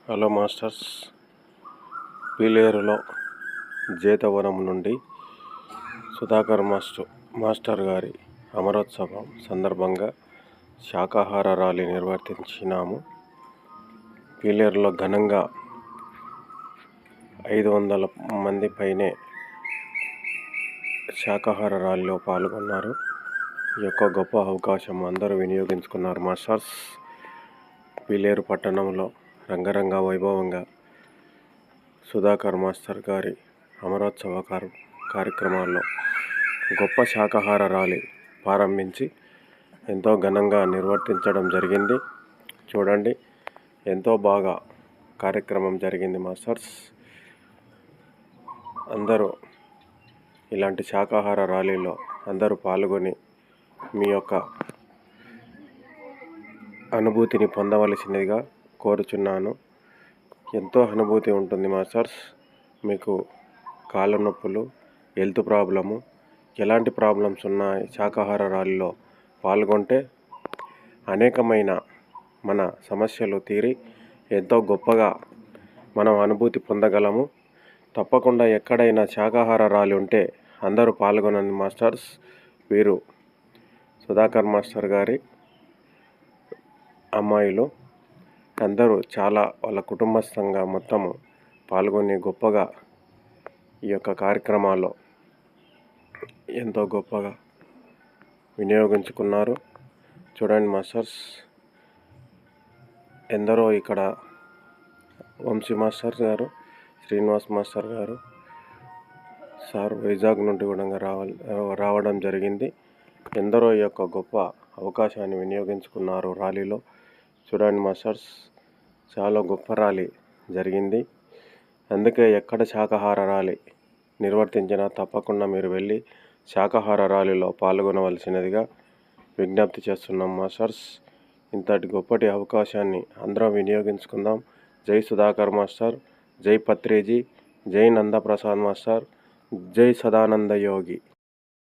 Hello masters, పీలేరులో Jetavanam నుండి Sudhakar master గారి అమరోత్సవం సందర్భంగా శాకాహార ర్యాలీ నిర్వర్తించినాము. పీలేరులో ఘనంగా 500 మంది పైనే శాకాహార ర్యాలీలో పాల్గొన్నారు. ఈ యొక్క గొప్ప అవకాశం అందరూ వినియోగించుకున్నారు. మాస్టర్స్, పీలేరు పట్టణంలో రంగరంగ వైభవంగా సుధాకర్ మాస్టర్ గారి అమరోత్సవ కార్యక్రమాల్లో గొప్ప శాకాహార ర్యాలీ ప్రారంభించి ఎంతో ఘనంగా నిర్వర్తించడం జరిగింది. చూడండి, ఎంతో బాగా కార్యక్రమం జరిగింది. మాస్టర్స్ అందరూ ఇలాంటి శాకాహార ర్యాలీలో అందరూ పాల్గొని మీ యొక్క అనుభూతిని పొందవలసినదిగా కోరుచున్నాను. ఎంతో అనుభూతి ఉంటుంది మాస్టర్స్. మీకు కాళ్ళ నొప్పులు, హెల్త్ ప్రాబ్లము, ఎలాంటి ప్రాబ్లమ్స్ ఉన్నాయి, శాకాహార ర్యాలీలో పాల్గొంటే అనేకమైన మన సమస్యలు తీరి ఎంతో గొప్పగా మనం అనుభూతి పొందగలము. తప్పకుండా ఎక్కడైనా శాకాహార ర్యాలీ ఉంటే అందరూ పాల్గొనండి మాస్టర్స్. వీరు సుధాకర్ మాస్టర్ గారి అమ్మాయిలు అందరూ చాలా వాళ్ళ కుటుంబస్థంగా మొత్తము పాల్గొని గొప్పగా ఈ యొక్క కార్యక్రమాల్లో ఎంతో గొప్పగా వినియోగించుకున్నారు. చూడండి మాస్టర్స్, ఎందరో ఇక్కడ వంశీ మాస్టర్ గారు, శ్రీనివాస్ మాస్టర్ గారు సార్ వైజాగ్ నుండి కూడా రావడం జరిగింది. ఎందరో ఈ యొక్క గొప్ప అవకాశాన్ని వినియోగించుకున్నారు ర్యాలీలో. చూడండి మాస్టర్స్, చాలా గొప్ప ర్యాలీ జరిగింది. అందుకే ఎక్కడ శాకాహార ర్యాలీ నిర్వర్తించినా తప్పకుండా మీరు వెళ్ళి శాకాహార ర్యాలీలో పాల్గొనవలసినదిగా విజ్ఞప్తి చేస్తున్నాం మాస్టర్స్. ఇంతటి గొప్పటి అవకాశాన్ని అందరం వినియోగించుకుందాం. జై సుధాకర్ మాస్టర్, జై పత్రిజీ, జై నందప్రసాద్ మాస్టర్, జై సదానంద యోగి.